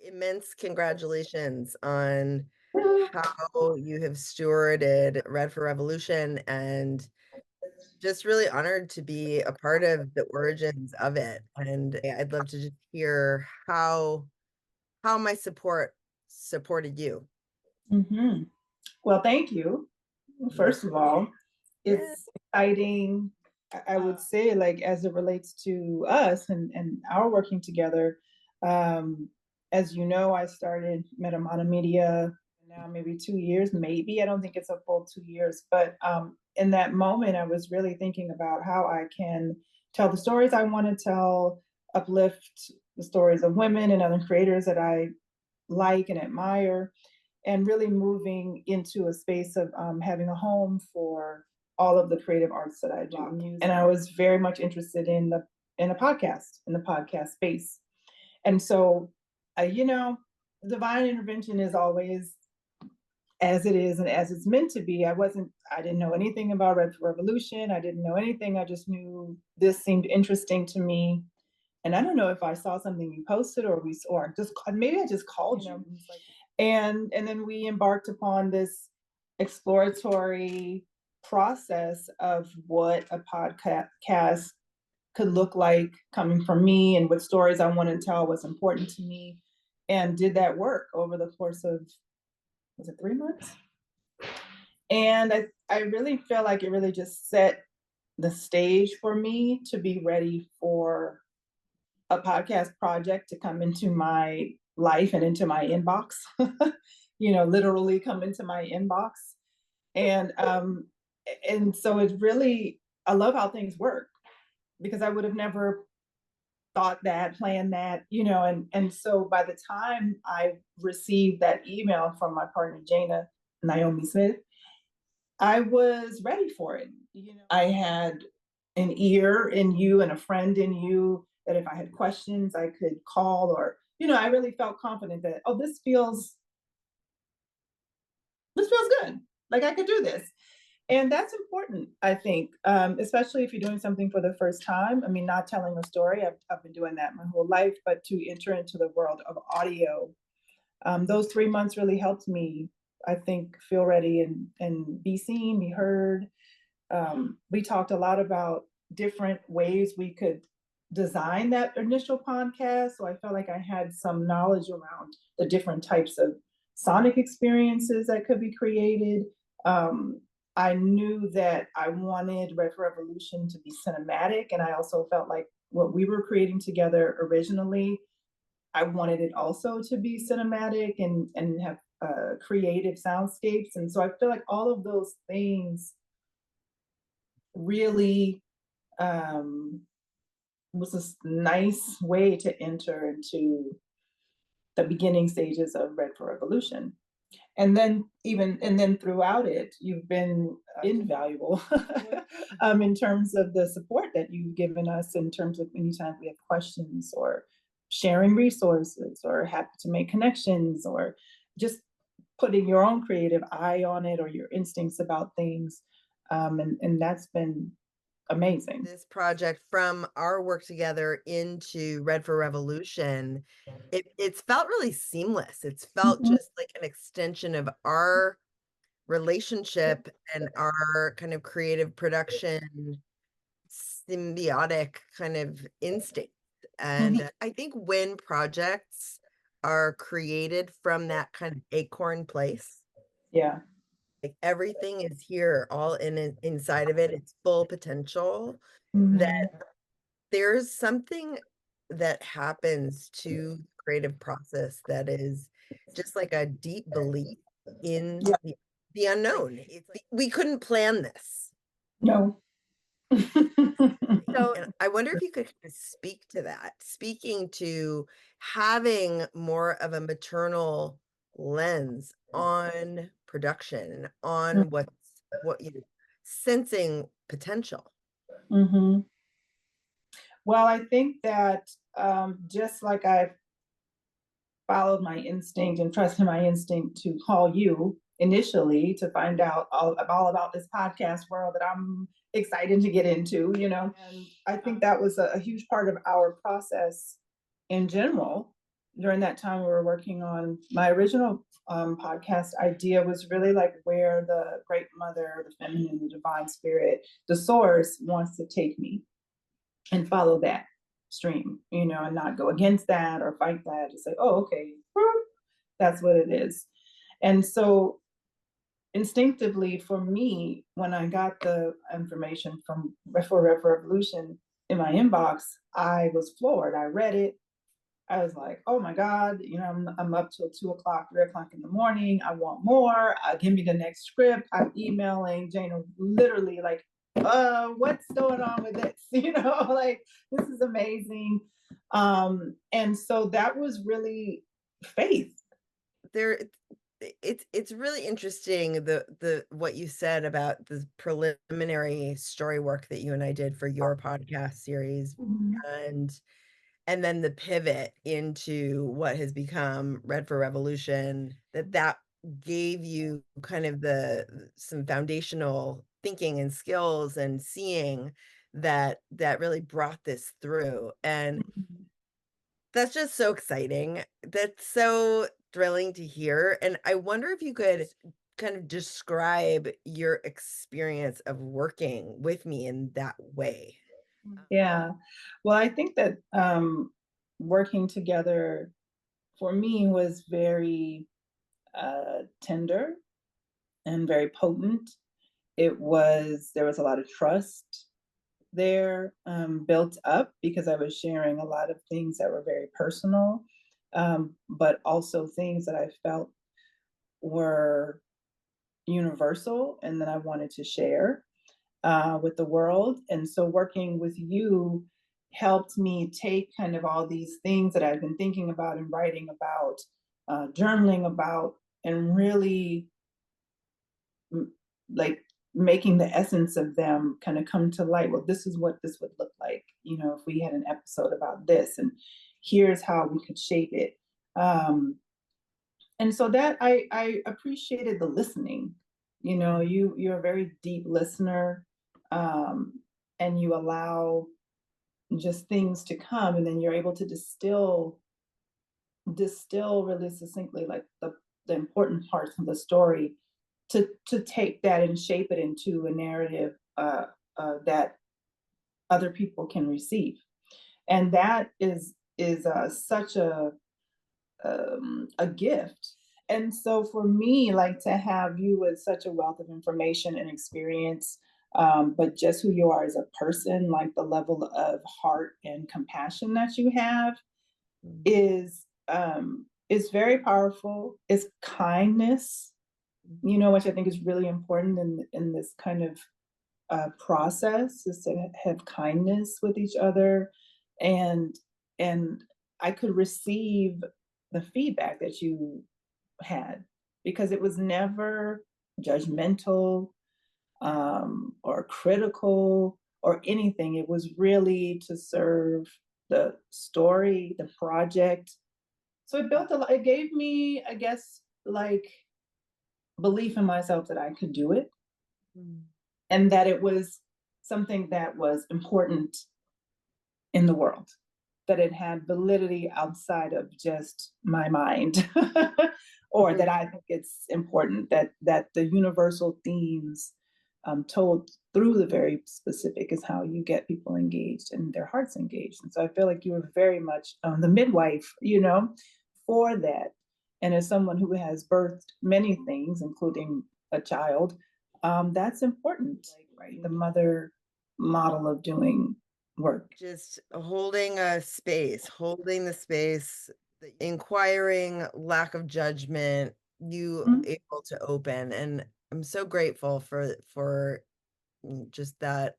Immense congratulations on how you have stewarded Red for Revolution, and just really honored to be a part of the origins of it. And I'd love to just hear how my support supported you. hmm Well, thank you. First of all, Yeah. it's exciting. I would say, like, as it relates to us and our working together. Um, as you know, I started Metamana Media now maybe 2 years, maybe. I don't think it's a full 2 years, but in that moment, I was really thinking about how I can tell the stories I want to tell, uplift the stories of women and other creators that I like and admire, and really moving into a space of having a home for all of the creative arts that I do. And I was very much interested in the podcast space. And so, divine intervention is always as it is and as it's meant to be. I didn't know anything about Red Revolution. I didn't know anything. I just knew this seemed interesting to me. And I don't know if I saw something you posted or just maybe I just called you. And then we embarked upon this exploratory process of what a podcast could look like coming from me and what stories I want to tell, what's important to me, and did that work over the course of, was it 3 months? And I really feel like it really just set the stage for me to be ready for a podcast project to come into my life and into my inbox, literally come into my inbox. And so it's really, I love how things work because I would have never thought that, planned that, and so by the time I received that email from my partner Jana Naomi Smith, I was ready for it. I had an ear in you and a friend in you that if I had questions, I could call, or, I really felt confident that, oh, this feels good. Like I could do this. And that's important, I think, especially if you're doing something for the first time. I mean, not telling a story, I've been doing that my whole life, but to enter into the world of audio, those 3 months really helped me, I think, feel ready and be seen, be heard. We talked a lot about different ways we could design that initial podcast. So I felt like I had some knowledge around the different types of sonic experiences that could be created. I knew that I wanted Red Revolution to be cinematic, and I also felt like what we were creating together originally, I wanted it also to be cinematic and have creative soundscapes. And so I feel like all of those things really was a nice way to enter into the beginning stages of Red for Revolution. And then throughout it, you've been invaluable in terms of the support that you've given us, in terms of anytime we have questions or sharing resources or happy to make connections or just putting your own creative eye on it or your instincts about things. And that's been amazing. This project, from our work together into Red for Revolution, it's felt really seamless. It's felt Mhm. just like an extension of our relationship and our kind of creative production symbiotic kind of instinct. Mhm. And I think when projects are created from that kind of acorn place, Yeah. like everything is here, all inside of it, its full potential, that Mhm. there's something that happens to the creative process that is just like a deep belief in Yeah. the unknown. It's like we couldn't plan this. No. So, and I wonder if you could kind of speak to that, speaking to having more of a maternal lens on production and on what you sensing potential. hmm Well, I think that just like I followed my instinct and trusted my instinct to call you initially to find out all about this podcast world that I'm excited to get into, and I think that was a huge part of our process in general. during that time we were working on my original podcast idea was really like where the great mother, the feminine, the divine spirit, the source wants to take me, and follow that stream, and not go against that or fight that. Just say, oh, okay, that's what it is. And so instinctively for me, when I got the information from for Revolution in my inbox, I was floored. I read it. I was like, oh my God, I'm up till 2 o'clock, 3 o'clock in the morning. I want more. Give me the next script. I'm emailing Jana literally like, what's going on with this? Like, this is amazing. And so that was really faith. There, it's really interesting the what you said about the preliminary story work that you and I did for your podcast series, Mhm. and then the pivot into what has become Red for Revolution, that gave you kind of some foundational thinking and skills and seeing that really brought this through. And that's just so exciting. That's so thrilling to hear. And I wonder if you could kind of describe your experience of working with me in that way. Yeah. Well, I think that working together for me was very tender and very potent. There was a lot of trust there, built up because I was sharing a lot of things that were very personal, but also things that I felt were universal and that I wanted to share with the world. And so working with you helped me take kind of all these things that I've been thinking about and writing about, journaling about, and really like making the essence of them kind of come to light. Well, this is what this would look like, if we had an episode about this, and here's how we could shape it. And so that I appreciated the listening. You're a very deep listener, and you allow just things to come, and then you're able to distill really succinctly like the important parts of the story to take that and shape it into a narrative that other people can receive. And that is such a gift. And so for me, like to have you with such a wealth of information and experience, but just who you are as a person, like the level of heart and compassion that you have is very powerful. It's kindness, which I think is really important in this kind of process, is to have kindness with each other, and and I could receive the feedback that you had because it was never judgmental, or critical or anything. It was really to serve the story, the project. So it built a lot. It gave me, I guess, like belief in myself that I could do it, and that it was something that was important in the world, that it had validity outside of just my mind, or that I think it's important that the universal themes, told through the very specific, is how you get people engaged and their hearts engaged. And so I feel like you were very much the midwife, for that. And as someone who has birthed many things, including a child, that's important, right? The mother model of doing work. Just holding holding the space, the inquiring, lack of judgment, you Mhm. able to open. And I'm so grateful for just that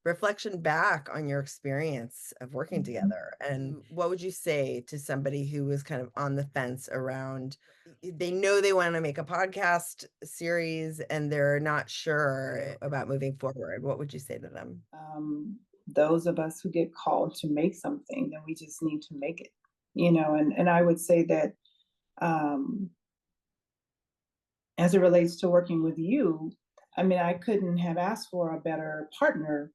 reflection back on your experience of working together. And what would you say to somebody who was kind of on the fence around, they know they want to make a podcast series and they're not sure about moving forward? What would you say to them? Those of us who get called to make something, then we just need to make it, and I would say that, um, as it relates to working with you, I mean, I couldn't have asked for a better partner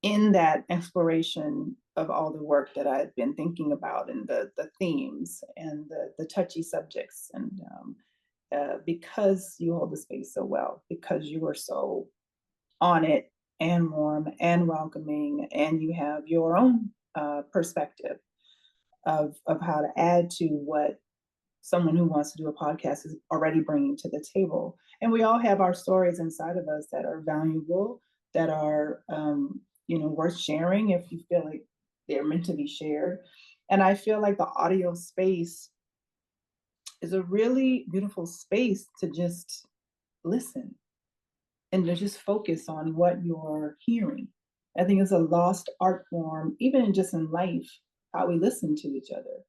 in that exploration of all the work that I've been thinking about, and the themes and the touchy subjects. And because you hold the space so well, because you are so on it and warm and welcoming, and you have your own perspective of how to add to what someone who wants to do a podcast is already bringing to the table. And we all have our stories inside of us that are valuable, that are worth sharing if you feel like they're meant to be shared. And I feel like the audio space is a really beautiful space to just listen and to just focus on what you're hearing. I think it's a lost art form, even just in life, how we listen to each other.